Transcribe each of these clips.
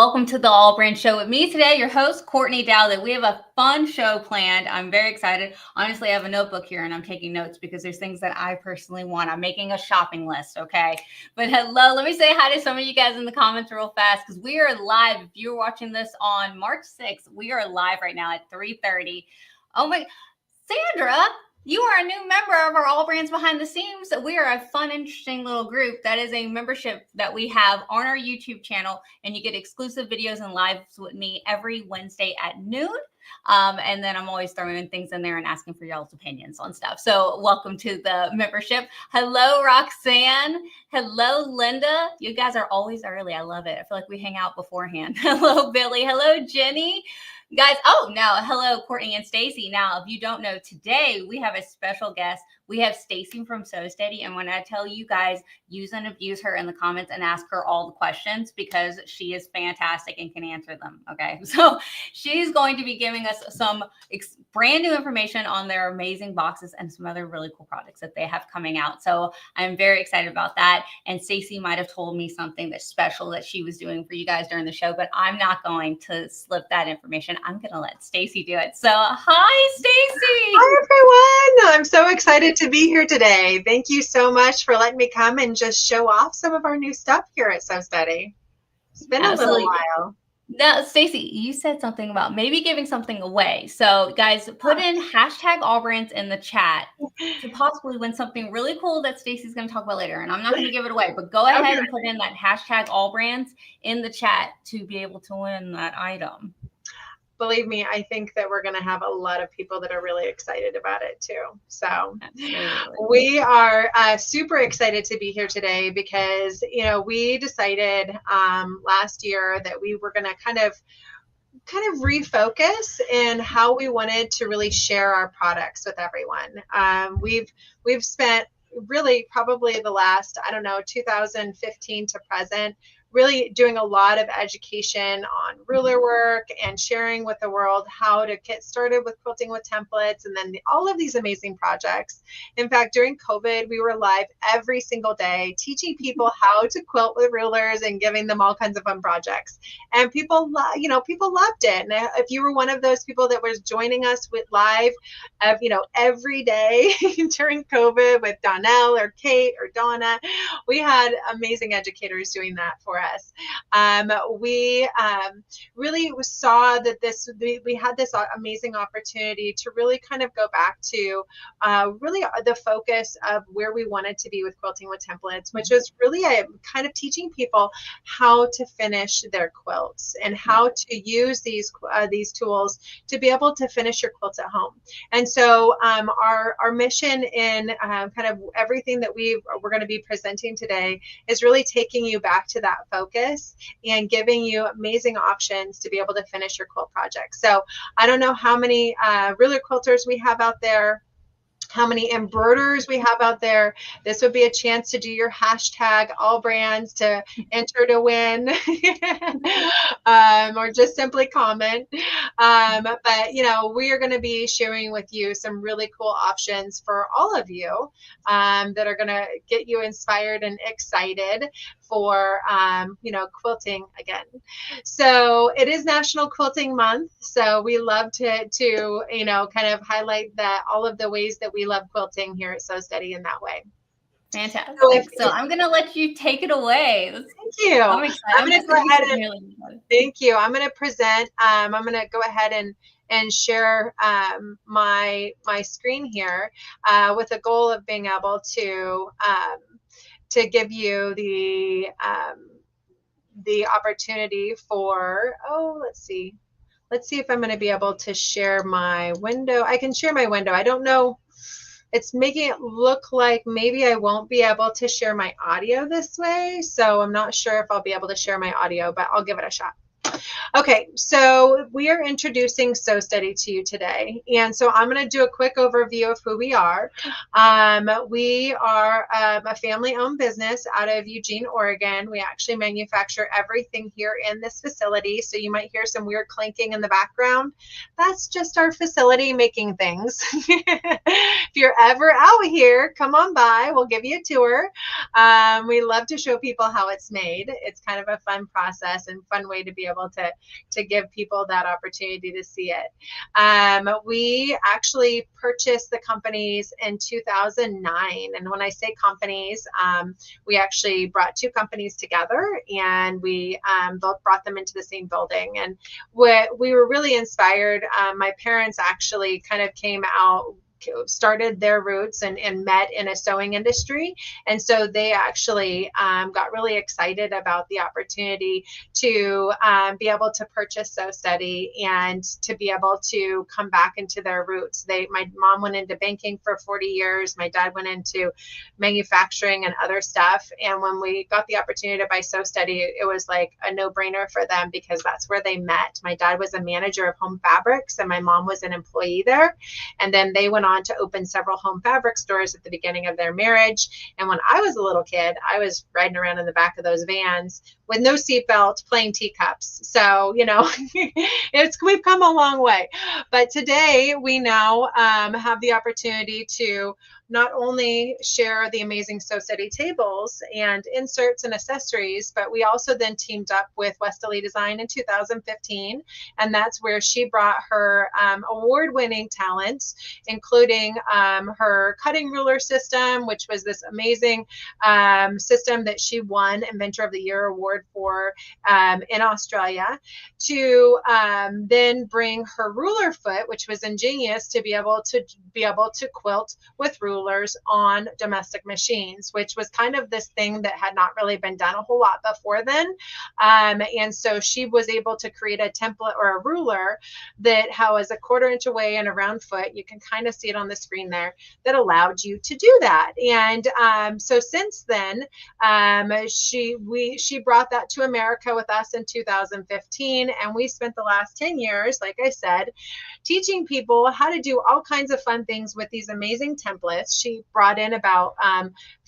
welcome to the AllBrands show with me today, your host, Courtney Dowd. We have a fun show planned. I'm very excited. Honestly, I have a notebook here and I'm taking notes because there's things that I personally want. I'm making a shopping list, okay? But hello, let me say hi to some of you guys in the comments real fast because we are live. If you're watching this on March 6th, we are live right now at 3:30. Oh my, Sandra, you are a new member of our AllBrands Behind the Scenes. We are a fun, interesting little group. That is a membership that we have on our YouTube channel, and you get exclusive videos and lives with me every Wednesday at noon. And then I'm always throwing in things in there and asking for y'all's opinions on stuff. So welcome to the membership. Hello, Roxanne. Hello, Linda. You guys are always early. I love it. I feel like we hang out beforehand. Hello, Billy. Hello, Jenny. Guys, now, hello, Courtney and Stacy. Now, if you don't know, today we have a special guest. We have Stacy from So Steady. And when I tell you guys, use and abuse her in the comments and ask her all the questions because she is fantastic and can answer them. Okay. So she's going to be giving us some brand new information on their amazing boxes and some other really cool products that they have coming out. So I'm very excited about that. And Stacy might have told me something that's special that she was doing for you guys during the show, but I'm not going to slip that information. I'm going to let Stacy do it. So hi, Stacy. Hi, everyone. I'm so excited to be here today. Thank you so much for letting me come and just show off some of our new stuff here at So Steady. It's been a little while. Now, Stacy, you said something about maybe giving something away. So guys, put in hashtag AllBrands in the chat to possibly win something really cool that Stacy's going to talk about later. And I'm not going to give it away, but go ahead and put in that hashtag AllBrands in the chat to be able to win that item. Believe me, I think that we're going to have a lot of people that are really excited about it too. So we are super excited to be here today because, we decided last year that we were going to kind of refocus in how we wanted to really share our products with everyone. We've spent really probably the last, 2015 to present, really doing a lot of education on ruler work and sharing with the world how to get started with quilting with templates and then all of these amazing projects. In fact, during COVID, we were live every single day teaching people how to quilt with rulers and giving them all kinds of fun projects. And people loved it. And if you were one of those people that was joining us with live, every day during COVID with Donnell or Kate or Donna, we had amazing educators doing that for us. We really saw that we had this amazing opportunity to really kind of go back to really the focus of where we wanted to be with quilting with templates, which was really kind of teaching people how to finish their quilts and how to use these tools to be able to finish your quilts at home. And so our mission in kind of everything that we're going to be presenting today is really taking you back to that focus and giving you amazing options to be able to finish your quilt project. So I don't know how many ruler quilters we have out there, how many embroiderers we have out there. This would be a chance to do your hashtag AllBrands to enter to win or just simply comment. But we are going to be sharing with you some really cool options for all of you that are going to get you inspired and excited for quilting again. So it is National Quilting Month, so we love to kind of highlight that all of the ways that we love quilting here at So Steady in that way. Fantastic. So I'm going to let you take it away. Thank you. I'm excited. I'm going to go ahead and thank you. I'm going to present. I'm going to go ahead and share my screen here with a goal of being able to give you the opportunity for, let's see if I'm going to be able to share my window. I can share my window. I don't know. It's making it look like maybe I won't be able to share my audio this way. So I'm not sure if I'll be able to share my audio, but I'll give it a shot. Okay, so we are introducing Sew Steady to you today. And so I'm going to do a quick overview of who we are. We are a family-owned business out of Eugene, Oregon. We actually manufacture everything here in this facility. So you might hear some weird clinking in the background. That's just our facility making things. If you're ever out here, come on by. We'll give you a tour. We love to show people how it's made. It's kind of a fun process and fun way to be able to give people that opportunity to see it. We actually purchased the companies in 2009. And when I say companies, we actually brought two companies together, and we both brought them into the same building. And we were really inspired. My parents actually kind of came out, started their roots and met in a sewing industry. And so they actually got really excited about the opportunity to be able to purchase Sew Steady and to be able to come back into their roots. My mom went into banking for 40 years. My dad went into manufacturing and other stuff. And when we got the opportunity to buy Sew Steady, it was like a no-brainer for them because that's where they met. My dad was a manager of home fabrics and my mom was an employee there. And then they went on to open several home fabric stores at the beginning of their marriage. And when I was a little kid, I was riding around in the back of those vans with no seatbelt playing teacups. So, you know, we've come a long way. But today we now have the opportunity to not only share the amazing Sew Steady tables and inserts and accessories, but we also then teamed up with EmbroideLee Design in 2015. And that's where she brought her award-winning talents, including her cutting ruler system, which was this amazing system that she won Inventor of the Year award for in Australia, to then bring her ruler foot, which was ingenious to be able to quilt with rulers on domestic machines, which was kind of this thing that had not really been done a whole lot before then. And so she was able to create a template or a ruler that was a 1/4 inch away and a round foot. You can kind of see it on the screen there, that allowed you to do that. And so since then, she brought that to America with us in 2015, and we spent the last 10 years, like I said, teaching people how to do all kinds of fun things with these amazing templates. She brought in about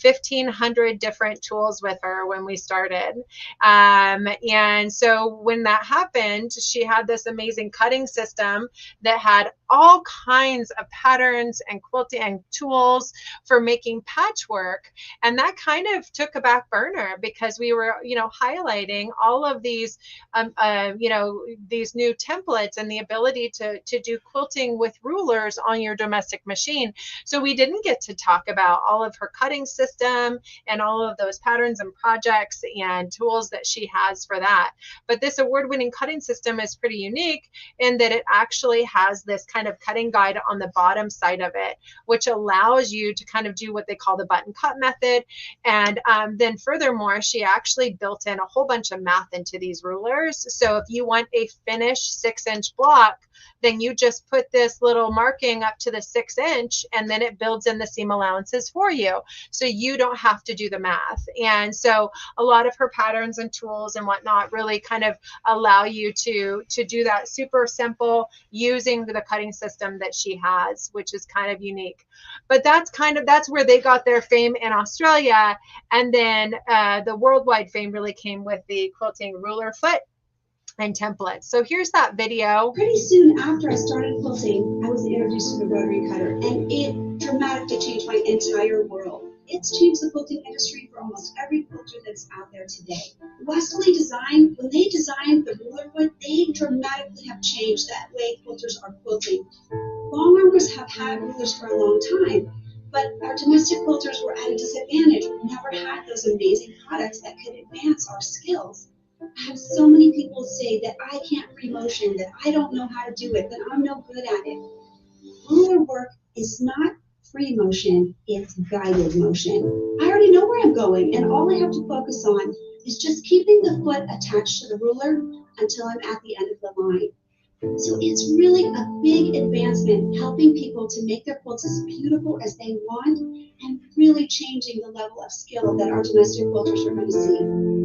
1,500 different tools with her when we started. And so when that happened, she had this amazing cutting system that had all kinds of patterns and quilting and tools for making patchwork. And that kind of took a back burner because we were, highlighting all of these, these new templates and the ability to do quilting with rulers on your domestic machine. So we didn't get to talk about all of her cutting system and all of those patterns and projects and tools that she has for that. But this award-winning cutting system is pretty unique in that it actually has this kind of cutting guide on the bottom side of it, which allows you to kind of do what they call the button cut method. And then furthermore, she actually built in a whole bunch of math into these rulers. So if you want a finished 6-inch block, then you just put this little marking up to the 6-inch, and then it builds in the seam allowances for you. So you don't have to do the math. And so a lot of her patterns and tools and whatnot really kind of allow you to do that super simple using the cutting system that she has, which is kind of unique. But that's where they got their fame in Australia. And then the worldwide fame really came with the quilting ruler foot and templates. So here's that video. Pretty soon after I started quilting, I was introduced to the rotary cutter, and it dramatically changed my entire world. It's changed the quilting industry for almost every quilter that's out there today. EmbroideLee Design, when they designed the ruler foot, they dramatically have changed that way quilters are quilting. Long armers have had rulers for a long time, but our domestic quilters were at a disadvantage. We never had those amazing products that could advance our skills. I have so many people say that I can't free motion, that I don't know how to do it, that I'm no good at it. Ruler work is not free motion, it's guided motion. I already know where I'm going, and all I have to focus on is just keeping the foot attached to the ruler until I'm at the end of the line. So it's really a big advancement, helping people to make their quilts as beautiful as they want, and really changing the level of skill that our domestic quilters are going to see.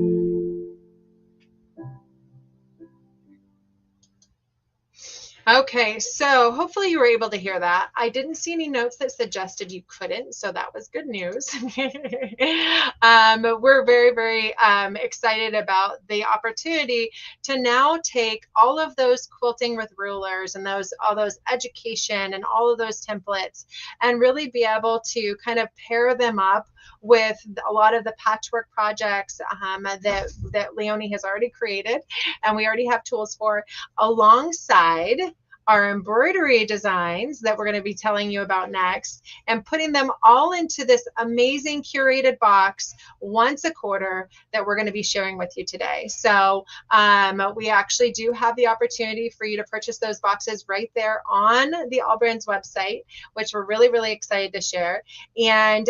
Okay, so hopefully you were able to hear that. I didn't see any notes that suggested you couldn't, so that was good news. We're very, very excited about the opportunity to now take all of those quilting with rulers and all those education and all of those templates and really be able to kind of pair them up with a lot of the patchwork projects that Leonie has already created and we already have tools for, alongside our embroidery designs that we're going to be telling you about next, and putting them all into this amazing curated box once a quarter that we're going to be sharing with you today. So we actually do have the opportunity for you to purchase those boxes right there on the AllBrands website, which we're really, really excited to share. And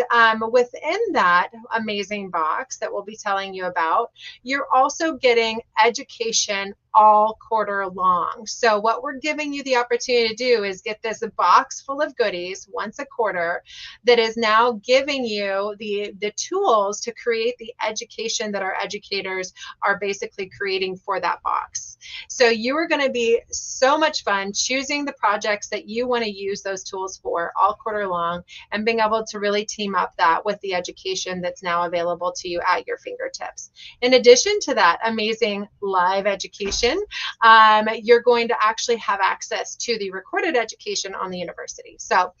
within that amazing box that we'll be telling you about, you're also getting education all quarter long. So what we're giving you the opportunity to do is get this box full of goodies once a quarter that is now giving you the tools to create the education that our educators are basically creating for that box. So you are going to be so much fun choosing the projects that you want to use those tools for all quarter long and being able to really team up that with the education that's now available to you at your fingertips. In addition to that amazing live education, you're going to actually have access to the recorded education on the university. So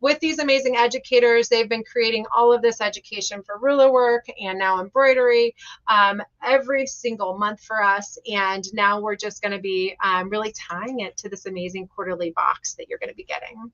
with these amazing educators, they've been creating all of this education for ruler work and now embroidery every single month for us. And now we're just going to be really tying it to this amazing quarterly box that you're going to be getting.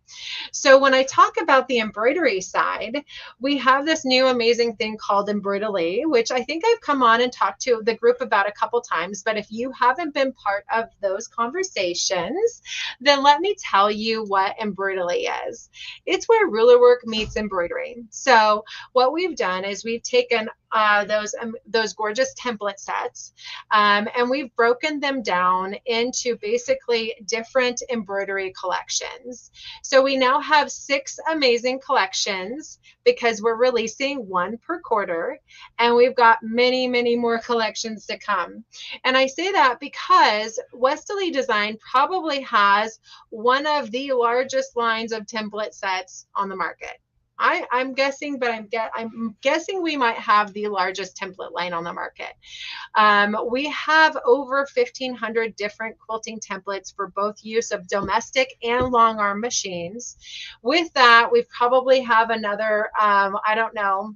So when I talk about the embroidery side, we have this new amazing thing called EmbroideLee, which I think I've come on and talked to the group about a couple times. But if you haven't been part of those conversations, then let me tell you what EmbroideLee is. It's where ruler work meets embroidery. So what we've done is we've taken those gorgeous template sets and we've broken them down into basically different embroidery collections. So we now have 6 amazing collections because we're releasing one per quarter, and we've got many, many more collections to come. And I say that because Westerly Design probably has one of the largest lines of template sets on the market. I'm guessing, but I'm guessing we might have the largest template line on the market. We have over 1,500 different quilting templates for both use of domestic and long arm machines. With that, we probably have another, I don't know,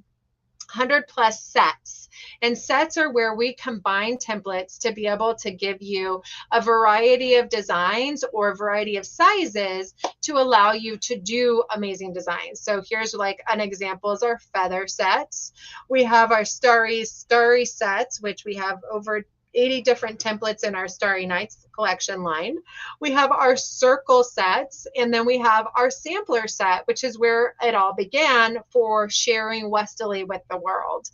100 plus sets. And sets are where we combine templates to be able to give you a variety of designs or a variety of sizes to allow you to do amazing designs. So here's like an example is our feather sets. We have our starry sets, which we have over 80 different templates in our Starry Nights collection line. We have our circle sets, and then we have our sampler set, which is where it all began for sharing Westerly with the world.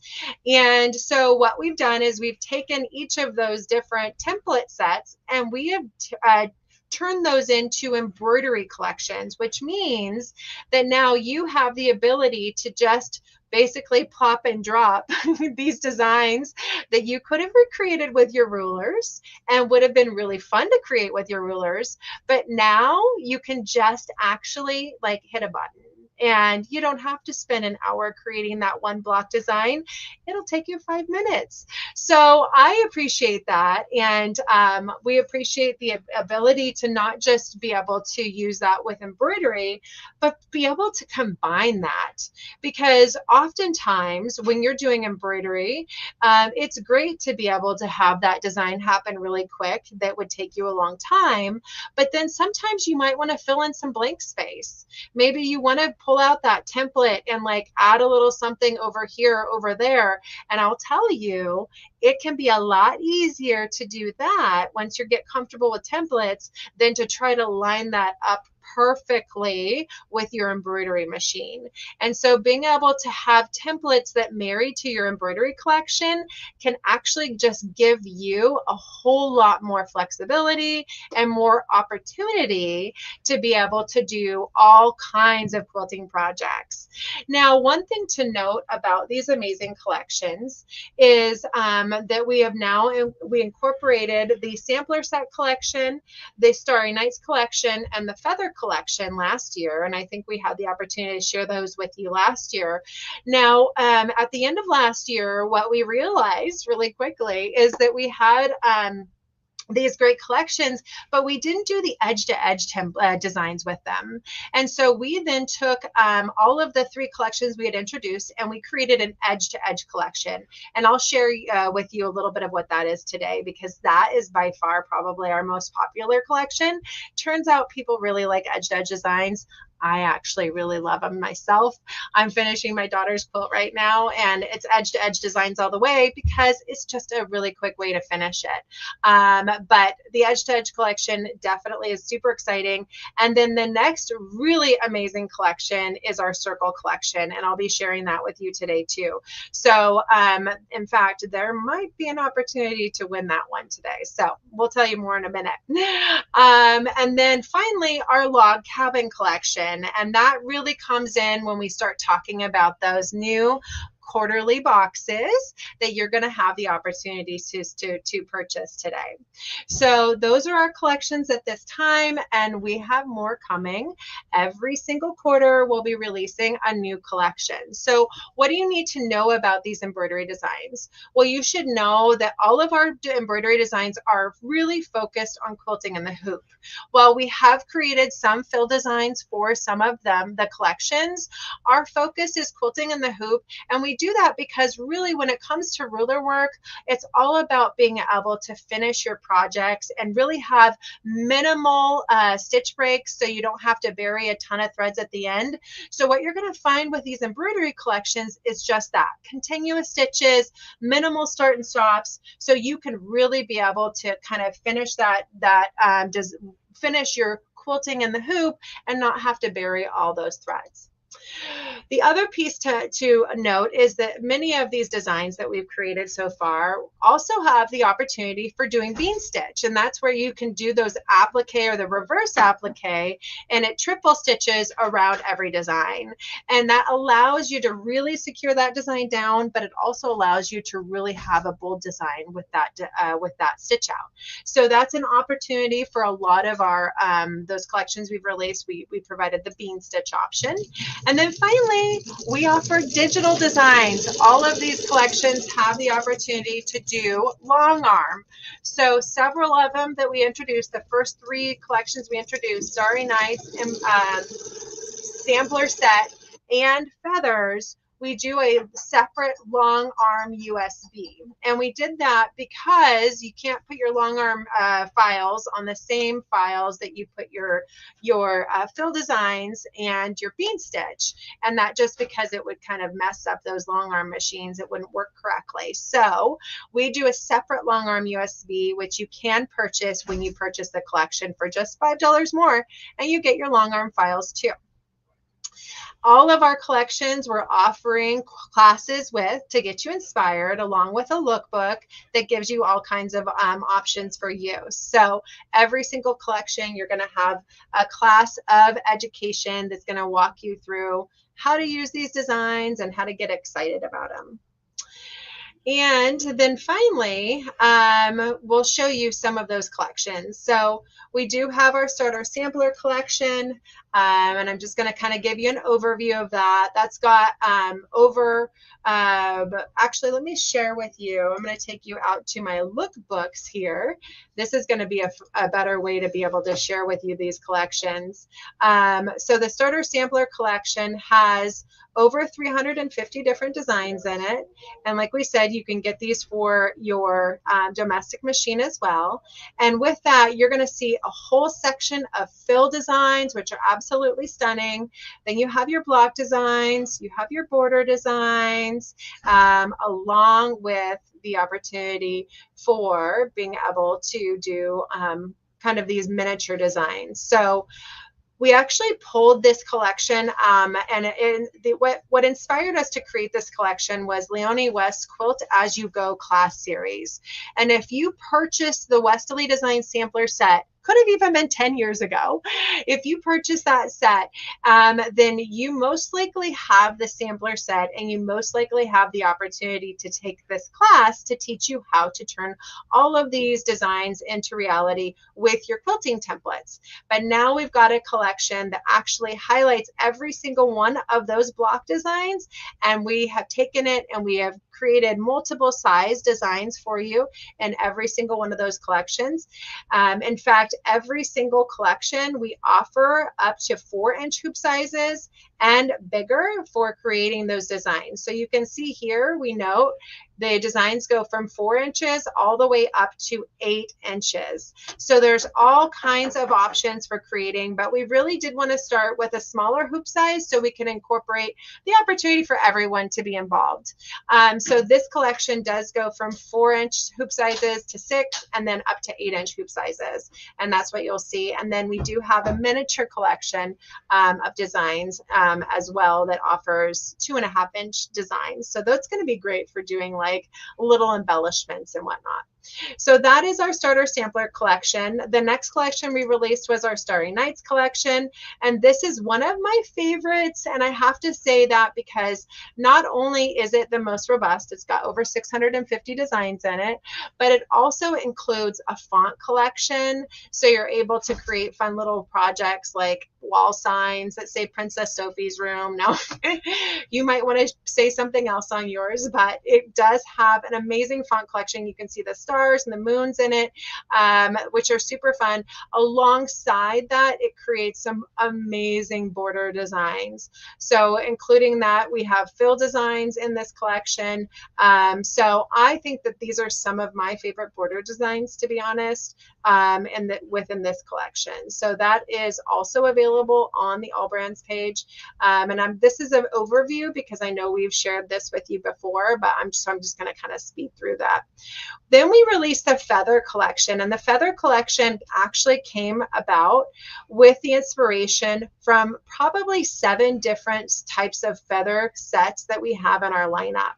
And so what we've done is we've taken each of those different template sets and we have turn those into embroidery collections, which means that now you have the ability to just basically plop and drop these designs that you could have recreated with your rulers and would have been really fun to create with your rulers. But now you can just actually like hit a button. And you don't have to spend an hour creating that one block design. It'll take you 5 minutes. So I appreciate that. And we appreciate the ability to not just be able to use that with embroidery, but be able to combine that. Because oftentimes when you're doing embroidery, it's great to be able to have that design happen really quick. That would take you a long time. But then sometimes you might want to fill in some blank space. Maybe you want to pull out that template and like add a little something over here, over there. And I'll tell you, it can be a lot easier to do that once you get comfortable with templates than to try to line that up perfectly with your embroidery machine. And so being able to have templates that marry to your embroidery collection can actually just give you a whole lot more flexibility and more opportunity to be able to do all kinds of quilting projects. Now, one thing to note about these amazing collections is that we incorporated the sampler set collection, the Starry Nights collection, and the Feather collection last year. And I think we had the opportunity to share those with you last year. Now, at the end of last year, what we realized really quickly is that we had these great collections, but we didn't do the edge-to-edge designs with them. And so we then took all of the 3 collections we had introduced and we created an edge-to-edge collection. And I'll share with you a little bit of what that is today, because that is by far probably our most popular collection. Turns out people really like edge-to-edge designs. I actually really love them myself. I'm finishing my daughter's quilt right now, and it's edge-to-edge designs all the way because it's just a really quick way to finish it. But the edge-to-edge collection definitely is super exciting. And then the next really amazing collection is our circle collection, and I'll be sharing that with you today too. So in fact, there might be an opportunity to win that one today. So we'll tell you more in a minute. And then finally, our log cabin collection. And that really comes in when we start talking about those new quarterly boxes that you're going to have the opportunity to purchase today. So those are our collections at this time, and we have more coming. Every single quarter we'll be releasing a new collection. So what do you need to know about these embroidery designs? Well, you should know that all of our embroidery designs are really focused on quilting in the hoop. While we have created some fill designs for some of them, the collections, our focus is quilting in the hoop, and we do that because really when it comes to ruler work, it's all about being able to finish your projects and really have minimal stitch breaks so you don't have to bury a ton of threads at the end. So what you're going to find with these embroidery collections is just that, continuous stitches, minimal start and stops, so you can really be able to kind of finish finish your quilting in the hoop and not have to bury all those threads. The other piece to note is that many of these designs that we've created so far also have the opportunity for doing bean stitch, and that's where you can do those applique or the reverse applique, and it triple stitches around every design, and that allows you to really secure that design down, but it also allows you to really have a bold design with that stitch out. So that's an opportunity for a lot of our those collections we've released. We provided the bean stitch option. And then finally, we offer digital designs. All of these collections have the opportunity to do long arm. So several of them that we introduced, the first 3 collections we introduced, Starry Nights, Sampler Set, and Feathers, we do a separate long arm USB. And we did that because you can't put your long arm files on the same files that you put your fill designs and your bean stitch. And that just because it would kind of mess up those long arm machines, it wouldn't work correctly. So we do a separate long arm USB, which you can purchase when you purchase the collection for just $5 more, and you get your long arm files too. All of our collections we're offering classes with to get you inspired, along with a lookbook that gives you all kinds of options for use. So every single collection, you're going to have a class of education that's going to walk you through how to use these designs and how to get excited about them. And then finally, we'll show you some of those collections. So we do have our starter sampler collection, and I'm just going to kind of give you an overview of that. That's got actually, let me share with you. I'm going to take you out to my lookbooks here. This is going to be a better way to be able to share with you these collections. So the starter sampler collection has over 350 different designs in it. And like we said, you can get these for your domestic machine as well. And with that, you're going to see a whole section of fill designs, which are absolutely stunning. Then you have your block designs, you have your border designs, along with the opportunity for being able to do kind of these miniature designs. So we actually pulled this collection, what inspired us to create this collection was Leonie West's Quilt As You Go class series. And if you purchase the Westerly Design Sampler set, could have even been 10 years ago. If you purchase that set, then you most likely have the sampler set, and you most likely have the opportunity to take this class to teach you how to turn all of these designs into reality with your quilting templates. But now we've got a collection that actually highlights every single one of those block designs, and we have taken it and we have created multiple size designs for you in every single one of those collections. In fact, every single collection we offer up to 4-inch hoop sizes and bigger for creating those designs. So you can see here, we note the designs go from 4 inches all the way up to 8 inches. So there's all kinds of options for creating, but we really did want to start with a smaller hoop size so we can incorporate the opportunity for everyone to be involved. So this collection does go from 4-inch hoop sizes to 6, and then up to 8-inch hoop sizes. And that's what you'll see. And then we do have a miniature collection of designs as well that offers 2.5-inch designs. So that's going to be great for doing like little embellishments and whatnot. So that is our starter sampler collection. The next collection we released was our Starry Nights collection, and this is one of my favorites, and I have to say that because not only is it the most robust, it's got over 650 designs in it, but it also includes a font collection, so you're able to create fun little projects like wall signs that say Princess Sophie's room. Now you might want to say something else on yours, but it does have an amazing font collection. You can see the stars and the moons in it, which are super fun. Alongside that, it creates some amazing border designs. So including that, we have fill designs in this collection. So I think that these are some of my favorite border designs, to be honest, within this collection. So that is also available on the AllBrands page. This is an overview because I know we've shared this with you before, but I'm just going to kind of speed through that. Then we released the Feather collection, and the Feather collection actually came about with the inspiration from probably 7 different types of feather sets that we have in our lineup.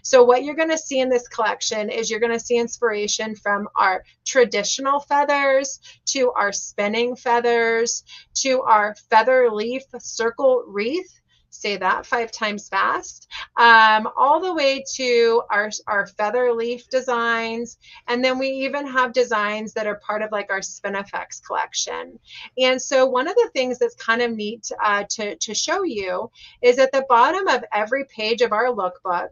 So what you're going to see in this collection is you're going to see inspiration from our traditional feathers to our spinning feathers to our feather leaf circle wreath. Say that 5 times fast, all the way to our feather leaf designs. And then we even have designs that are part of like our Spin Effects collection. And so one of the things that's kind of neat to show you is at the bottom of every page of our lookbook,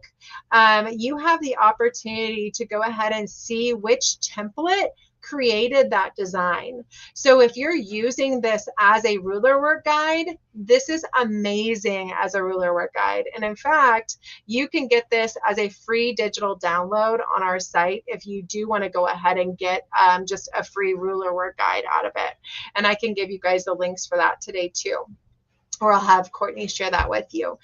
you have the opportunity to go ahead and see which template created that design. So if you're using this as a ruler work guide, this is amazing as a ruler work guide. And in fact, you can get this as a free digital download on our site if you do want to go ahead and get just a free ruler work guide out of it. And I can give you guys the links for that today too, or I'll have Courtney share that with you.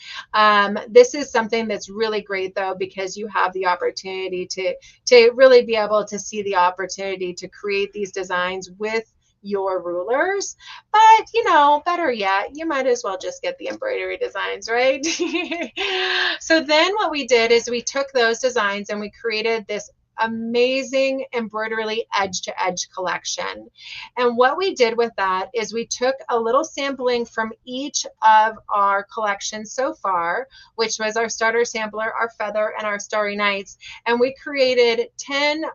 This is something that's really great though, because you have the opportunity to really be able to see the opportunity to create these designs with your rulers. But you know, better yet, you might as well just get the embroidery designs, right? So then what we did is we took those designs and we created this amazing EmbroideryLee edge-to-edge collection. And what we did with that is we took a little sampling from each of our collections so far, which was our starter sampler, our feather, and our Starry Nights, and we created 7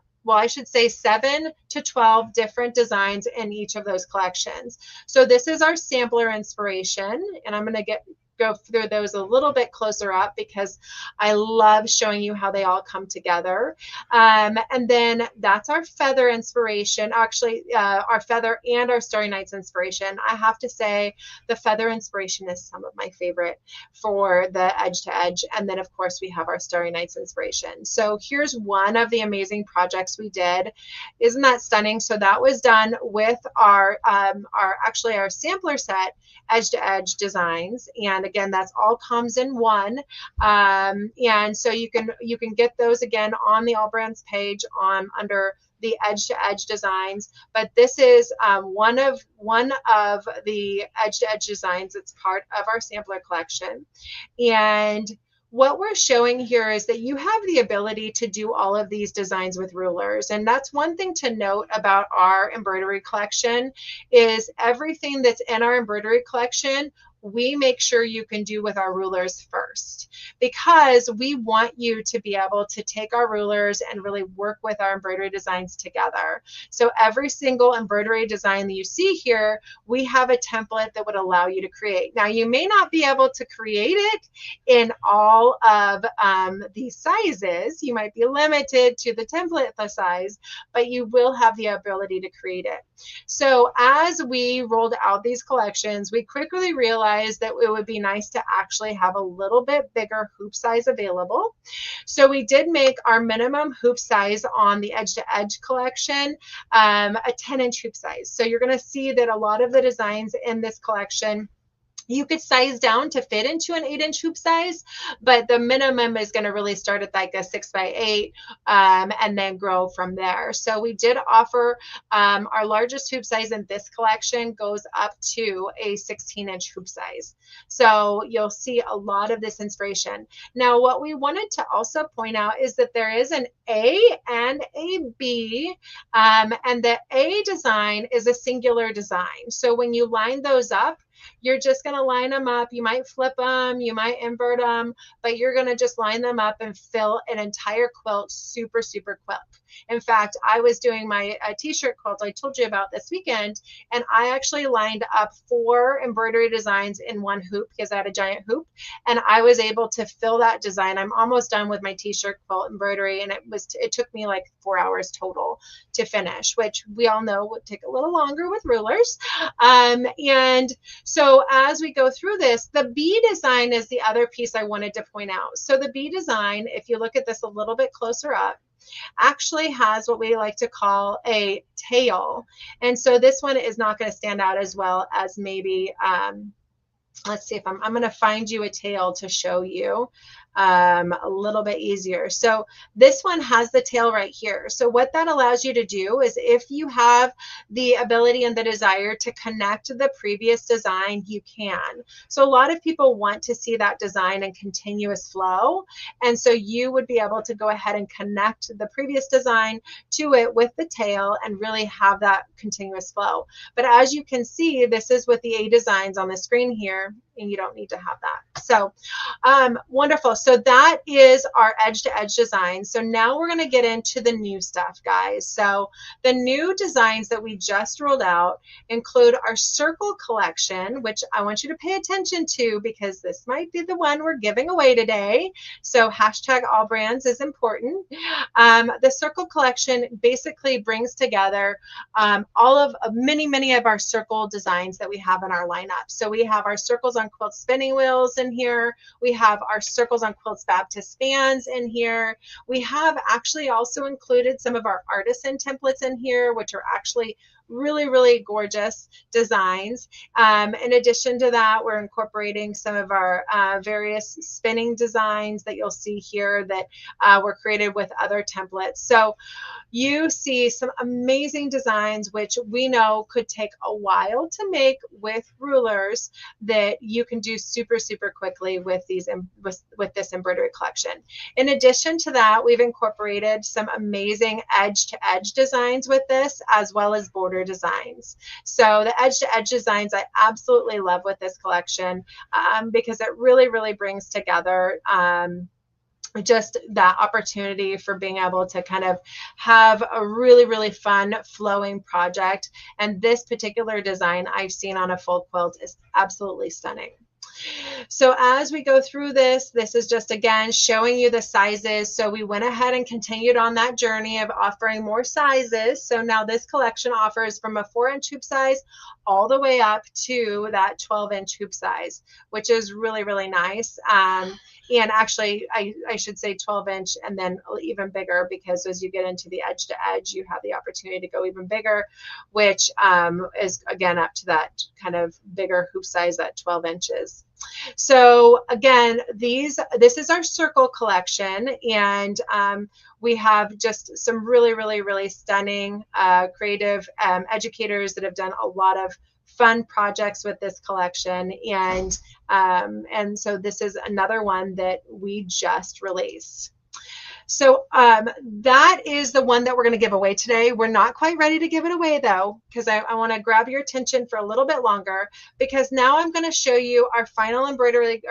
to 12 different designs in each of those collections. So this is our sampler inspiration, and I'm going to go through those a little bit closer up because I love showing you how they all come together. And then that's our feather inspiration, actually our feather and our Starry Nights inspiration. I have to say the feather inspiration is some of my favorite for the edge to edge. And then of course we have our Starry Nights inspiration. So here's one of the amazing projects we did. Isn't that stunning? So that was done with our sampler set edge to edge designs. And Again, that's all comes in one. And so you can get those again on the AllBrands page under the edge to edge designs. But this is one of the edge to edge designs that's part of our sampler collection. And what we're showing here is that you have the ability to do all of these designs with rulers. And that's one thing to note about our embroidery collection is everything that's in our embroidery collection, we make sure you can do with our rulers first, because we want you to be able to take our rulers and really work with our embroidery designs together. So every single embroidery design that you see here, we have a template that would allow you to create. Now, you may not be able to create it in all of these sizes. You might be limited to the template size, but you will have the ability to create it. So as we rolled out these collections, we quickly realized that it would be nice to actually have a little bit bigger hoop size available. So we did make our minimum hoop size on the edge to edge collection a 10-inch hoop size. So you're going to see that a lot of the designs in this collection, you could size down to fit into an 8-inch hoop size, but the minimum is going to really start at like a 6x8 and then grow from there. So we did offer our largest hoop size in this collection goes up to a 16-inch hoop size. So you'll see a lot of this inspiration. Now, what we wanted to also point out is that there is an A and a B, and the A design is a singular design. So when you line those up, you're just going to line them up. You might flip them, you might invert them, but you're going to just line them up and fill an entire quilt super, super quick. In fact, I was doing my t-shirt quilt I told you about this weekend, and I actually lined up 4 embroidery designs in one hoop because I had a giant hoop, and I was able to fill that design. I'm almost done with my t-shirt quilt embroidery, and it took me like 4 hours total to finish, which we all know would take a little longer with rulers. And so as we go through this, the B design is the other piece I wanted to point out. So the B design, if you look at this a little bit closer up, actually has what we like to call a tail. And so this one is not going to stand out as well as maybe, let's see if I'm going to find you a tail to show you a little bit easier. So this one has the tail right here. So what that allows you to do is if you have the ability and the desire to connect to the previous design, you can. So a lot of people want to see that design in continuous flow. And so you would be able to go ahead and connect the previous design to it with the tail and really have that continuous flow. But as you can see, this is with the A designs on the screen here, and you don't need to have that. So wonderful. So that is our edge to edge design. So now we're going to get into the new stuff, guys. So the new designs that we just rolled out include our circle collection, which I want you to pay attention to because this might be the one we're giving away today. So hashtag AllBrands is important. The circle collection basically brings together all of many of our circle designs that we have in our lineup. So we have our circles on quilt spinning wheels in here. We have our circles on quilts Baptist fans in here. We have actually also included some of our artisan templates in here, which are actually really gorgeous designs. In addition to that, we're incorporating some of our various spinning designs that you'll see here that were created with other templates. So you see some amazing designs, which we know could take a while to make with rulers that you can do super quickly with these with this embroidery collection. In addition to that, we've incorporated some amazing edge to edge designs with this, as well as border designs. So the edge to edge designs I absolutely love with this collection because it really brings together just that opportunity for being able to kind of have a really fun flowing project. And this particular design I've seen on a full quilt is absolutely stunning. So as we go through this is just again showing you the sizes. So we went ahead and continued on that journey of offering more sizes. So now this collection offers from a 4-inch hoop size all the way up to that 12-inch hoop size, which is really nice. And actually, I should say 12-inch and then even bigger, because as you get into the edge to edge, you have the opportunity to go even bigger, which is again up to that kind of bigger hoop size at 12 inches. So again, this is our circle collection, and we have just some really, really, really stunning, creative educators that have done a lot of fun projects with this collection, and so this is another one that we just released. So that is the one that we're going to give away today. We're not quite ready to give it away though, because I want to grab your attention for a little bit longer, because now I'm going to show you our final embroidery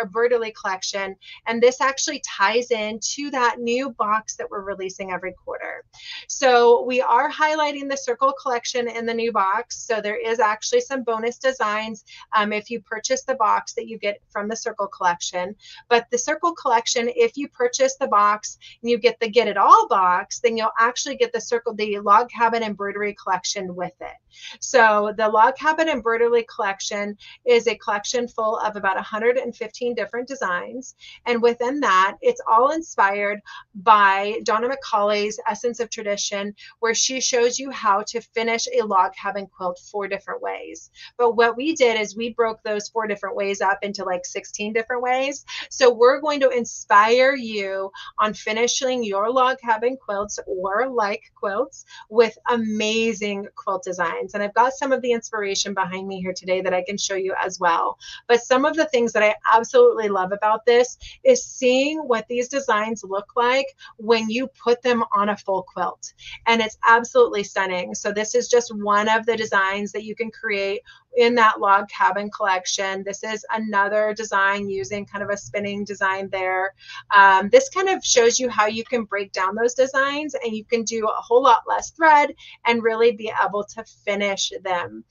collection. And this actually ties into that new box that we're releasing every quarter. So we are highlighting the circle collection in the new box. So there is actually some bonus designs if you purchase the box that you get from the circle collection. But the circle collection, if you purchase the box and you get the Get It All box, then you'll actually get the Log Cabin Embroidery collection with it. So the Log Cabin Embroidery collection is a collection full of about 115 different designs. And within that, it's all inspired by Donna McCauley's Essence of Tradition, where she shows you how to finish a log cabin quilt 4 different ways. But what we did is we broke those 4 different ways up into like 16 different ways. So we're going to inspire you on finishing your log cabin quilts or like quilts with amazing quilt designs. And I've got some of the inspiration behind me here today that I can show you as well. But some of the things that I absolutely love about this is seeing what these designs look like when you put them on a full quilt. And it's absolutely stunning. So this is just one of the designs that you can create in that log cabin collection. This is another design using kind of a spinning design there. This kind of shows you how you can break down those designs, and you can do a whole lot less thread and really be able to finish them.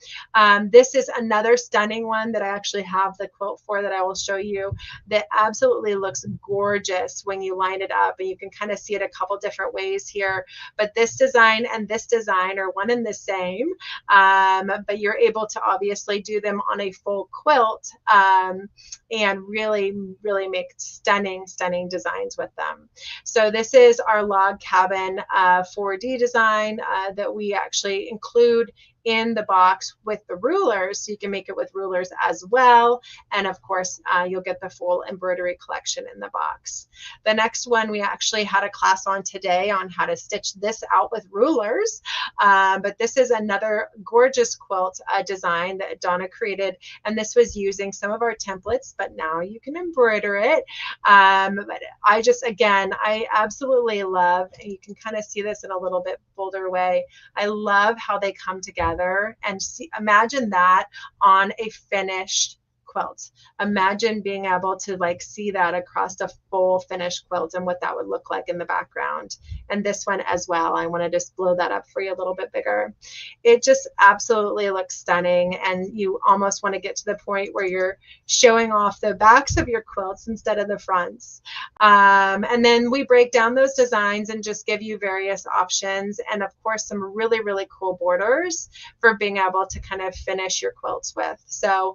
This is another stunning one that I actually have the quilt for that I will show you, that absolutely looks gorgeous when you line it up, and you can kind of see it a couple different ways here. But this design and this design are one and the same, but you're able to obviously do them on a full quilt and really, really make stunning, stunning designs with them. So this is our log cabin 4D design that we actually include in the box with the rulers, so you can make it with rulers as well. And of course, you'll get the full embroidery collection in the box. The next one, we actually had a class on today on how to stitch this out with rulers. But this is another gorgeous quilt design that Donna created. And this was using some of our templates, but now you can embroider it. But I just, again, I absolutely love, and you can kind of see this in a little bit bolder way, I love how they come together. And imagine that on a finished quilt. Imagine being able to like see that across a full finished quilt and what that would look like in the background. And this one as well, I want to just blow that up for you a little bit bigger. It just absolutely looks stunning, and you almost want to get to the point where you're showing off the backs of your quilts instead of the fronts. And then we break down those designs and just give you various options, and of course some really, really cool borders for being able to kind of finish your quilts with. So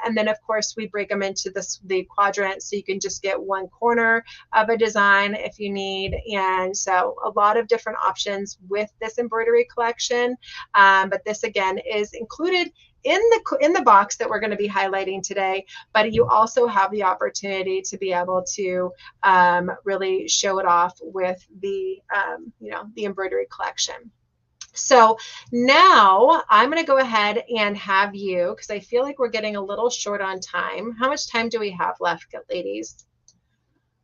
and then of course we break them into the quadrants, so you can just get one corner of a design if you need. And so a lot of different options with this embroidery collection, but this again is included in the box that we're going to be highlighting today. But you also have the opportunity to be able to really show it off with the the embroidery collection. So now I'm going to go ahead and have you, because I feel like we're getting a little short on time. How much time do we have left, ladies?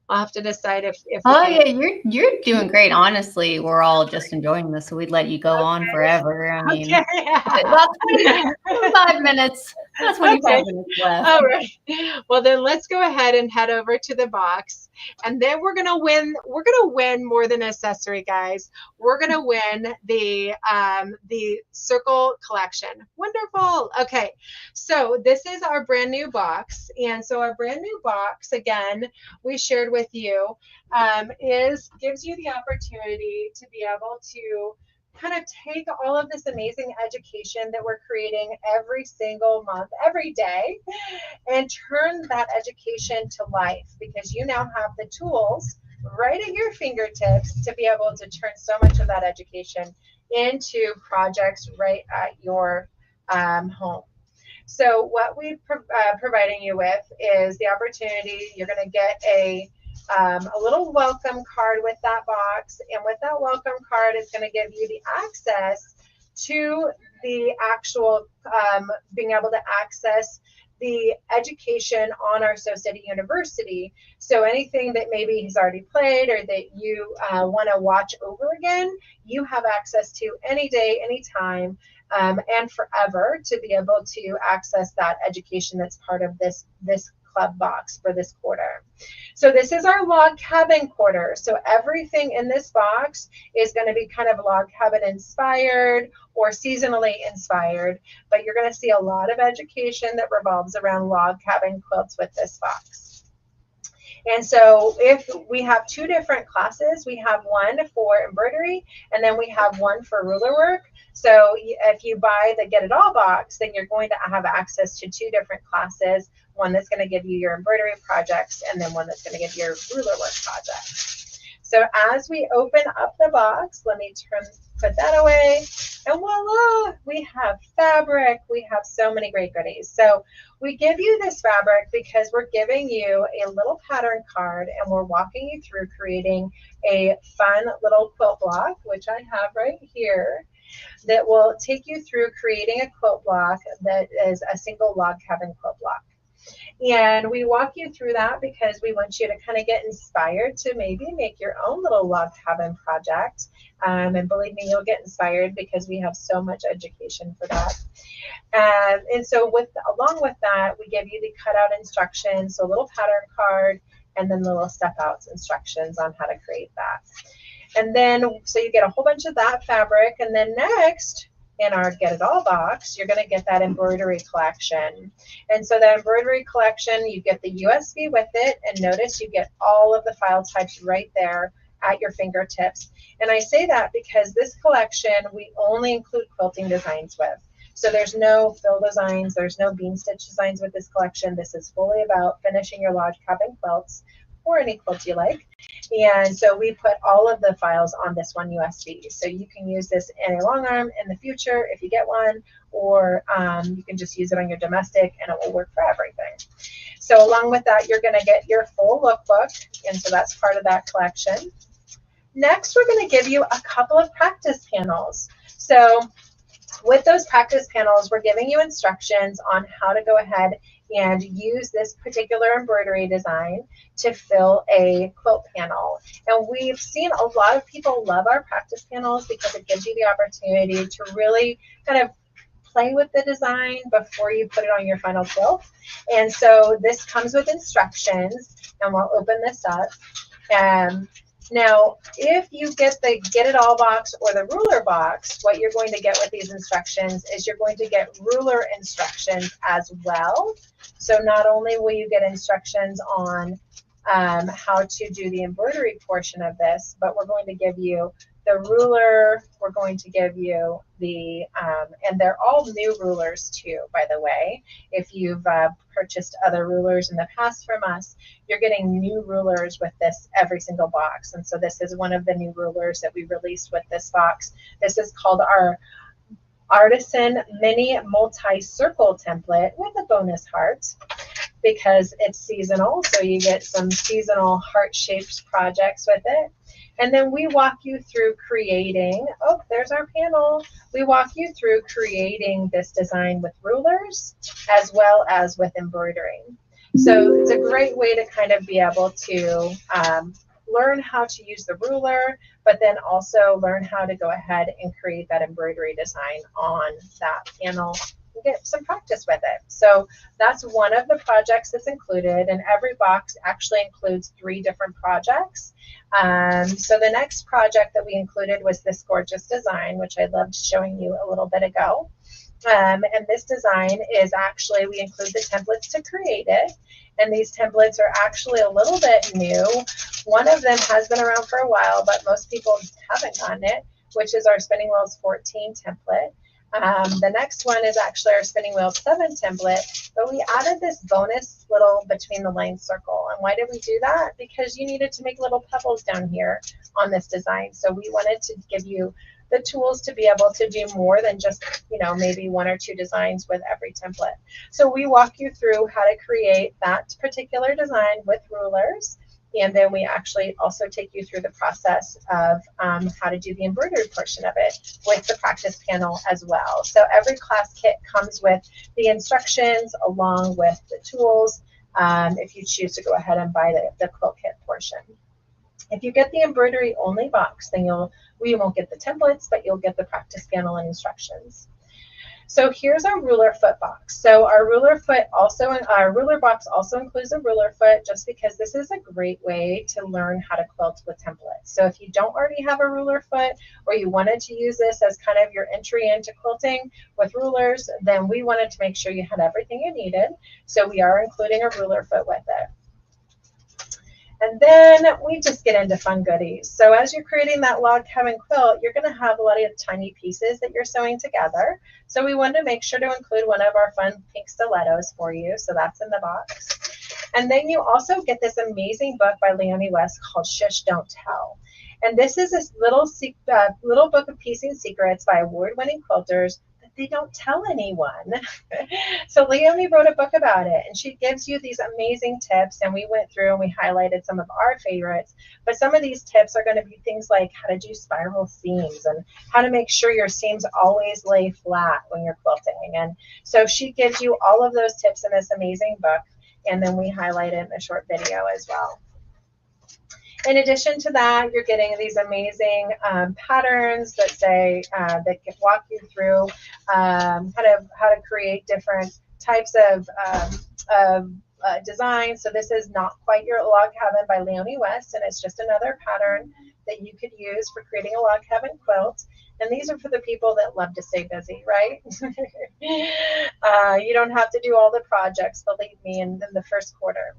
I'll have to decide if yeah, you're doing great. Honestly, we're all just enjoying this, so we'd let you go on forever. I mean, about 25 minutes. That's 25 minutes left. All right. Well, then let's go ahead and head over to the box, and then we're gonna win. We're gonna win more than accessory, guys. We're gonna win the circle collection. Wonderful. Okay, so this is our brand new box, and so our brand new box, again, we shared with you, gives you the opportunity to be able to kind of take all of this amazing education that we're creating every single month, every day, and turn that education to life, because you now have the tools right at your fingertips to be able to turn so much of that education into projects right at your home. So what we're providing you with is the opportunity. You're going to get a little welcome card with that box, and with that welcome card, it's going to give you the access to the actual being able to access the education on our Sioux City University. So anything that maybe he's already played or that you want to watch over again, you have access to any day, anytime, and forever to be able to access that education that's part of this club box for this quarter. So this is our log cabin quarter. So everything in this box is going to be kind of log cabin inspired or seasonally inspired, but you're going to see a lot of education that revolves around log cabin quilts with this box. And so if we have two different classes, we have one for embroidery and then we have one for ruler work. So if you buy the Get It All box, then you're going to have access to two different classes, one that's going to give you your embroidery projects and then one that's going to give you your ruler work projects. So as we open up the box, let me put that away, and voila, we have fabric. We have so many great goodies. So we give you this fabric because we're giving you a little pattern card and we're walking you through creating a fun little quilt block, which I have right here, that will take you through creating a quilt block that is a single log cabin quilt block. And we walk you through that because we want you to kind of get inspired to maybe make your own little log cabin project. And believe me, you'll get inspired because we have so much education for that. And so along with that, we give you the cutout instructions, so a little pattern card, and then little step outs instructions on how to create that. And then, so you get a whole bunch of that fabric, and then next, in our Get It All box, you're going to get that embroidery collection. And so that embroidery collection, you get the USB with it, and notice you get all of the file types right there at your fingertips. And I say that because this collection we only include quilting designs with. So there's no fill designs, there's no bean stitch designs with this collection. This is fully about finishing your log cabin quilts or any quilt you like. And so we put all of the files on this one USB. So you can use this in a long arm in the future if you get one, or you can just use it on your domestic and it will work for everything. So along with that, you're going to get your full lookbook. And so that's part of that collection. Next, we're going to give you a couple of practice panels. So with those practice panels, we're giving you instructions on how to go ahead and use this particular embroidery design to fill a quilt panel. And we've seen a lot of people love our practice panels because it gives you the opportunity to really kind of play with the design before you put it on your final quilt. And so this comes with instructions, and we'll open this up. Now, if you get the Get It All box or the ruler box, what you're going to get with these instructions is you're going to get ruler instructions as well. So not only will you get instructions on how to do the embroidery portion of this, but we're going to give you the ruler, we're going to give you the, and they're all new rulers too, by the way. If you've purchased other rulers in the past from us, you're getting new rulers with this every single box. And so this is one of the new rulers that we released with this box. This is called our Artisan Mini Multi-Circle Template with a bonus heart because it's seasonal. So you get some seasonal heart-shaped projects with it. And then we walk you through creating, oh, there's our panel. We walk you through creating this design with rulers as well as with embroidery. So it's a great way to kind of be able to learn how to use the ruler, but then also learn how to go ahead and create that embroidery design on that panel and get some practice with it. So that's one of the projects that's included, and every box actually includes 3 different projects. So the next project that we included was this gorgeous design, which I loved showing you a little bit ago. And this design is actually, we include the templates to create it. And these templates are actually a little bit new. One of them has been around for a while, but most people haven't gotten it, which is our Spinning Wheels 14 template. The next one is actually our Spinning Wheels 7 template, but we added this bonus little between the lines circle. And why did we do that? Because you needed to make little pebbles down here on this design. So we wanted to give you the tools to be able to do more than just, you know, maybe 1 or 2 designs with every template. So we walk you through how to create that particular design with rulers. And then we actually also take you through the process of how to do the embroidery portion of it with the practice panel as well. So every class kit comes with the instructions along with the tools if you choose to go ahead and buy the quilt kit portion. If you get the embroidery only box, then we won't get the templates, but you'll get the practice panel and instructions. So here's our ruler foot box. So our ruler box also includes a ruler foot, just because this is a great way to learn how to quilt with templates. So if you don't already have a ruler foot, or you wanted to use this as kind of your entry into quilting with rulers, then we wanted to make sure you had everything you needed. So we are including a ruler foot with it. And then we just get into fun goodies. So as you're creating that log cabin quilt, you're going to have a lot of tiny pieces that you're sewing together. So we wanted to make sure to include one of our fun pink stilettos for you. So that's in the box. And then you also get this amazing book by Leonie West called Shush Don't Tell. And this is this little book of piecing secrets by award-winning quilters that they don't tell anyone. So Leonie wrote a book about it, and she gives you these amazing tips, and we went through and we highlighted some of our favorites. But some of these tips are going to be things like how to do spiral seams and how to make sure your seams always lay flat when you're quilting. And so she gives you all of those tips in this amazing book, and then we highlight it in a short video as well. In addition to that, you're getting these amazing patterns that say that can walk you through kind of how to create different types of designs. So this is Not Quite Your Log Cabin by Leonie West, and it's just another pattern that you could use for creating a log cabin quilt. And these are for the people that love to stay busy, right? You don't have to do all the projects, believe me, in the first quarter.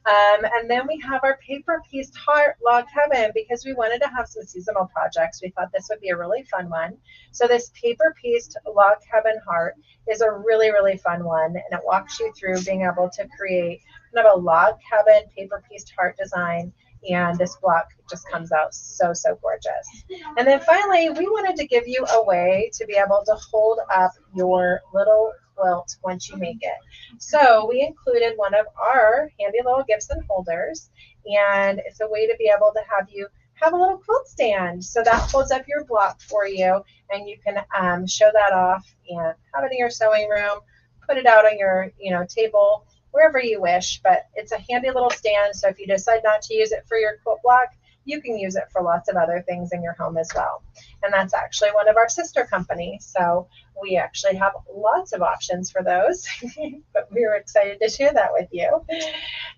And then we have our paper pieced heart log cabin, because we wanted to have some seasonal projects. We thought this would be a really fun one. So this paper pieced log cabin heart is a really, really fun one, and it walks you through being able to create kind of a log cabin paper pieced heart design. And this block just comes out so, so gorgeous. And then finally, we wanted to give you a way to be able to hold up your little quilt once you make it. So we included one of our handy little Gibson holders, and it's a way to be able to have you have a little quilt stand. So that holds up your block for you, and you can show that off and have it in your sewing room, put it out on your table, wherever you wish. But it's a handy little stand, so if you decide not to use it for your quilt block, you can use it for lots of other things in your home as well. And that's actually one of our sister companies, so we actually have lots of options for those. But we were excited to share that with you.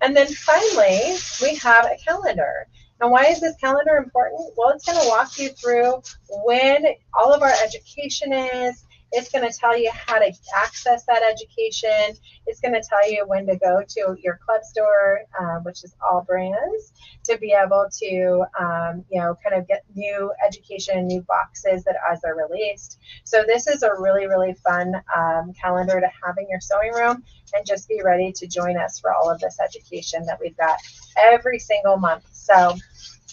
And then finally, we have a calendar. And why is this calendar important? Well, it's going to walk you through when all of our education is. It's going to tell you how to access that education. It's going to tell you when to go to your club store, which is AllBrands, to be able to, kind of get new education, new boxes that as they're released. So this is a really, really fun calendar to have in your sewing room, and just be ready to join us for all of this education that we've got every single month. So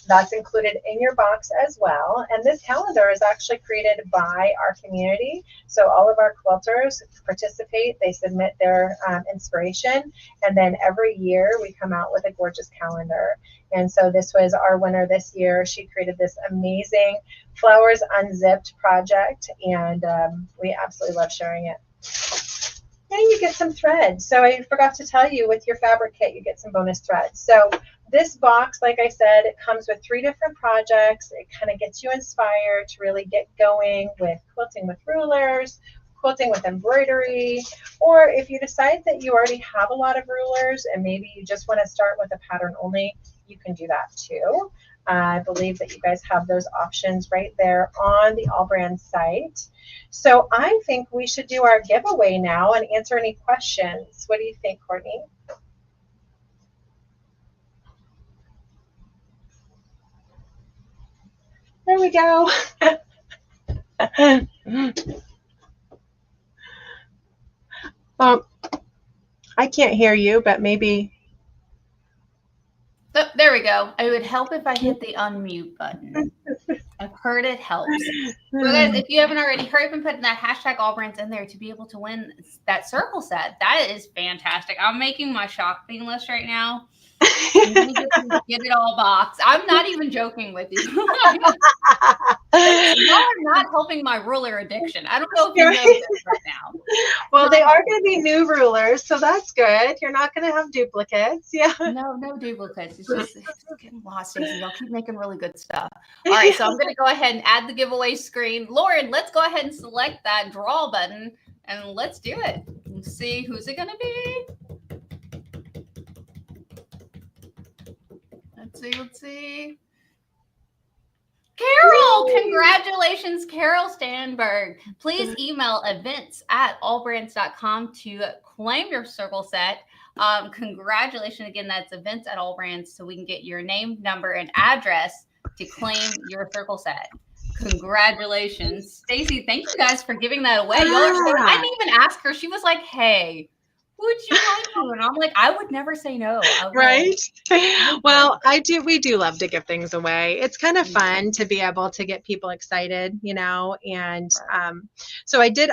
that's included in your box as well. And this calendar is actually created by our community. So all of our quilters participate, they submit their inspiration, and then every year we come out with a gorgeous calendar. And so this was our winner this year. She created this amazing Flowers Unzipped project, and we absolutely love sharing it. And you get some thread. So I forgot to tell you, with your fabric kit, you get some bonus threads. So this box, like I said, it comes with 3 different projects. It kind of gets you inspired to really get going with quilting with rulers, quilting with embroidery, or if you decide that you already have a lot of rulers and maybe you just want to start with a pattern only, you can do that too. I believe that you guys have those options right there on the AllBrands site. So I think we should do our giveaway now and answer any questions. What do you think, Courtney? There we go. I can't hear you, but maybe. Oh, there we go. It would help if I hit the unmute button. I've heard it helps. So guys, if you haven't already, hurry up and put that hashtag AllBrands in there to be able to win that circle set. That is fantastic. I'm making my shopping list right now. I'm gonna get it all box. I'm not even joking with you. Y'all are not helping my ruler addiction. I don't know if you know this right now. Well, they are going to be new rulers, so that's good. You're not going to have duplicates. Yeah. No duplicates. It's just getting lost, Stacey. Y'all keep making really good stuff. All right, so I'm going to go ahead and add the giveaway screen. Lauren, let's go ahead and select that draw button, and let's do it. Let's see, who's it going to be? Let's see. Carol, congratulations, Carol Stanberg. Please email events@allbrands.com to claim your circle set. Congratulations again, that's events@allbrands, so we can get your name, number, and address to claim your circle set. Congratulations. Stacey, thank you guys for giving that away. I didn't even ask her. She was like, hey, would you like to? And I'm like, I would never say no. Right. Well, we do love to give things away. It's kind of fun to be able to get people excited, and so I did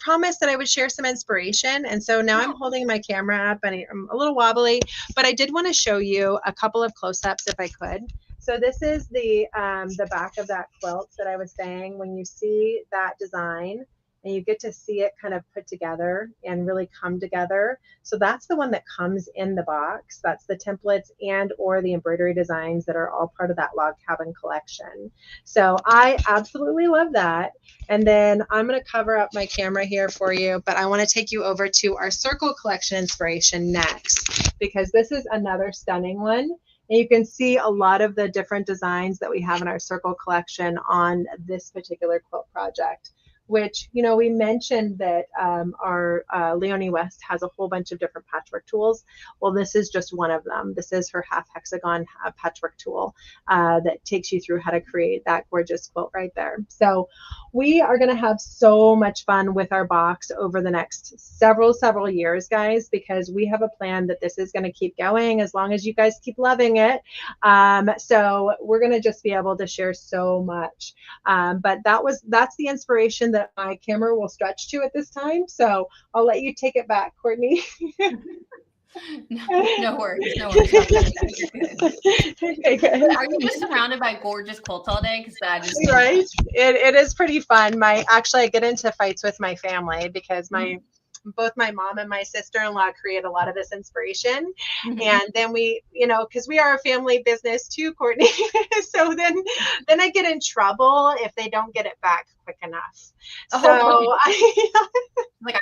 promise that I would share some inspiration. And so now I'm holding my camera up and I'm a little wobbly, but I did want to show you a couple of close-ups if I could. So this is the back of that quilt that I was saying. When you see that design, and you get to see it kind of put together and really come together. So that's the one that comes in the box. That's the templates and or the embroidery designs that are all part of that log cabin collection. So I absolutely love that. And then I'm going to cover up my camera here for you, but I want to take you over to our circle collection inspiration next, because this is another stunning one. And you can see a lot of the different designs that we have in our circle collection on this particular quilt project, which, we mentioned that our Leonie West has a whole bunch of different patchwork tools. Well, this is just one of them. This is her half hexagon patchwork tool that takes you through how to create that gorgeous quilt right there. So we are going to have so much fun with our box over the next several years, guys, because we have a plan that this is going to keep going as long as you guys keep loving it. So we're going to just be able to share so much. But that's the inspiration that my camera will stretch to at this time. So I'll let you take it back, Courtney. No worries. Okay, good. Are you just surrounded by gorgeous quilts all day? Because that is right. It is pretty fun. Actually, I get into fights with my family because both my mom and my sister-in-law create a lot of this inspiration. And then we, because we are a family business too, Courtney. So then I get in trouble if they don't get it back quick enough. So I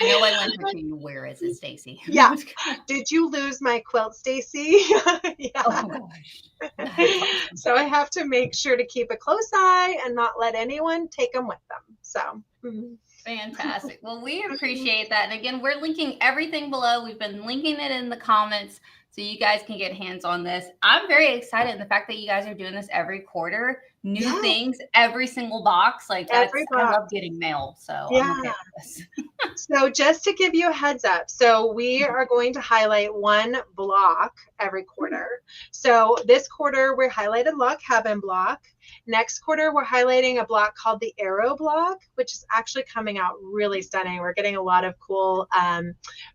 know I lent it to you. Where is it, Stacey? Yeah. Did you lose my quilt, Stacey? Yeah. Oh gosh. So I have to make sure to keep a close eye and not let anyone take them with them. So. Fantastic. Well, we appreciate that. And again, we're linking everything below. We've been linking it in the comments so you guys can get hands on this. I'm very excited. The fact that you guys are doing this every quarter, new things, every single box. I love getting mail. So I'm okay with this. So just to give you a heads up, so we are going to highlight one block every quarter. So this quarter, we're highlighted log cabin block. Next quarter, we're highlighting a block called the Arrow block, which is actually coming out really stunning. We're getting a lot of cool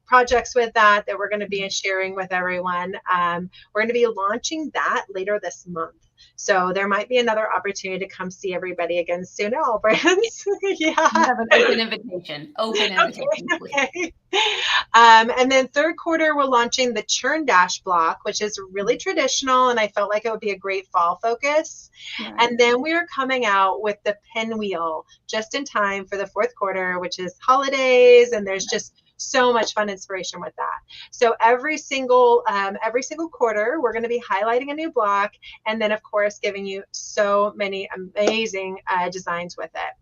projects with that we're going to be sharing with everyone. We're going to be launching that later this month. So there might be another opportunity to come see everybody again soon at AllBrands. You have an open invitation. Okay. And then third quarter, we're launching the Churn Dash block, which is really traditional, and I felt like it would be a great fall focus. Right. And then we are coming out with the Pinwheel just in time for the fourth quarter, which is holidays, and there's just so much fun inspiration with that. So every single quarter, we're going to be highlighting a new block, and then of course giving you so many amazing designs with it.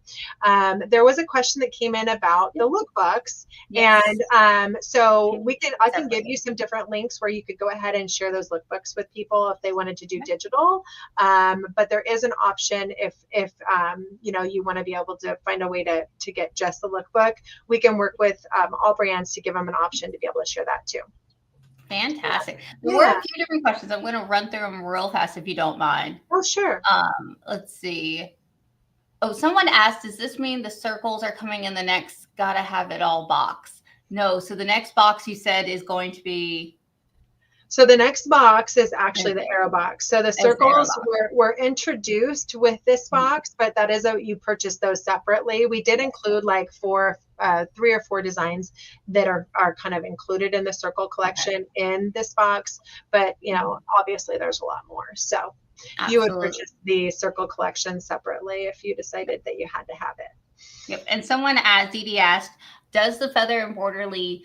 There was a question that came in about the lookbooks, and so I can give you some different links where you could go ahead and share those lookbooks with people if they wanted to do digital. But there is an option if you want to be able to find a way to get just the lookbook. We can work with AllBrands to give them an option to be able to share that too. Fantastic. There were a few different questions. I'm going to run through them real fast if you don't mind. Oh, sure. Let's see. Oh, someone asked, does this mean the circles are coming in the next gotta have it all box? No. So the next box you said is going to be. So the next box is actually the arrow box. So the circles were introduced with this box, but that is you purchase those separately. We did include like 3 or 4 designs that are kind of included in the circle collection in this box. But, you know, obviously there's a lot more. So you would purchase the circle collection separately if you decided that you had to have it. Yep. And someone Dee asked, does the feather embroidery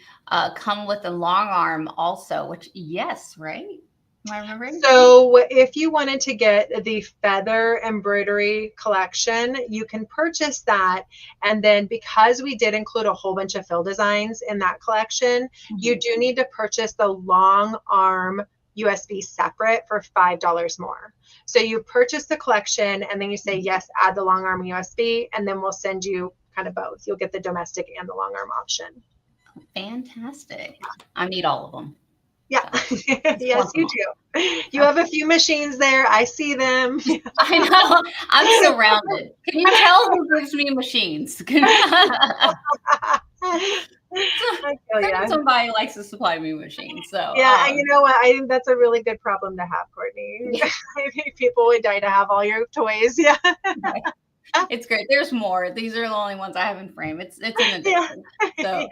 come with a long arm also? Which, yes, right? Am I remembering? So if you wanted to get the feather embroidery collection, you can purchase that. And then because we did include a whole bunch of fill designs in that collection, you do need to purchase the long arm USB separate for $5 more. So you purchase the collection and then you say, yes, add the long arm USB, and then we'll send you kind of both. You'll get the domestic and the long arm option. Fantastic. I need all of them. Yeah. Yes, you do. You have a few machines there. I see them. I know. I'm surrounded. Can you tell who gives me machines? Somebody likes to supply me machines. So yeah, you know what? I think that's a really good problem to have, Courtney. Yeah. I think people would die to have all your toys. Yeah. It's great. There's more. These are the only ones I have in frame. It's in addition. So. Yeah.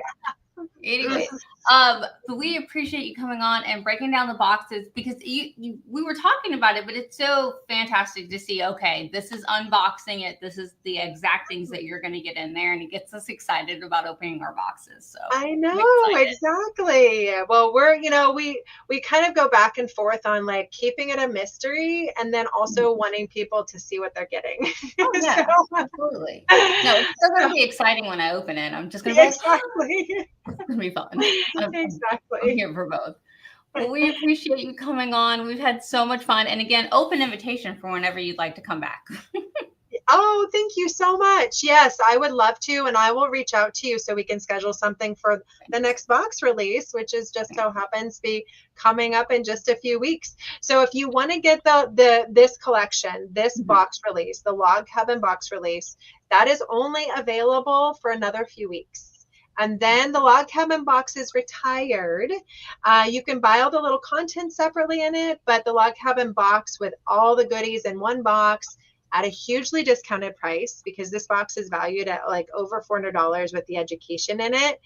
Anyway, but we appreciate you coming on and breaking down the boxes, because we were talking about it, but it's so fantastic to see, okay, this is unboxing it. This is the exact things that you're going to get in there, and it gets us excited about opening our boxes. So I know, exactly. Well, we kind of go back and forth on like keeping it a mystery and then also wanting people to see what they're getting. Oh, yeah, absolutely. No, it's still going to be exciting when I open it. I'm just going to be exactly. It's going to be fun. Exactly. I'm here for both. Well, we appreciate you coming on. We've had so much fun. And again, open invitation for whenever you'd like to come back. Oh, thank you so much. Yes, I would love to. And I will reach out to you so we can schedule something for the next box release, which is just so happens to be coming up in just a few weeks. So if you want to get this collection, this box release, the Log Cabin box release, that is only available for another few weeks. And then the Log Cabin box is retired. You can buy all the little content separately in it, but the Log Cabin box with all the goodies in one box at a hugely discounted price, because this box is valued at like over $400 with the education in it.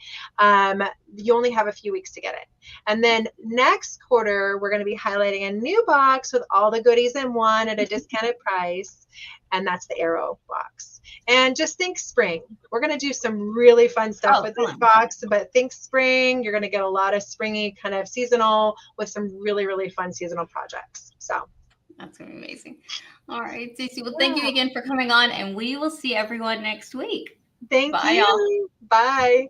You only have a few weeks to get it. And then next quarter, we're going to be highlighting a new box with all the goodies in one at a discounted price. And that's the Arrow box. And just think spring. We're going to do some really fun stuff with this box, but think spring. You're going to get a lot of springy kind of seasonal with some really, really fun seasonal projects. So that's going to be amazing. All right, Stacey. Well, thank you again for coming on, and we will see everyone next week. Thank you. Bye.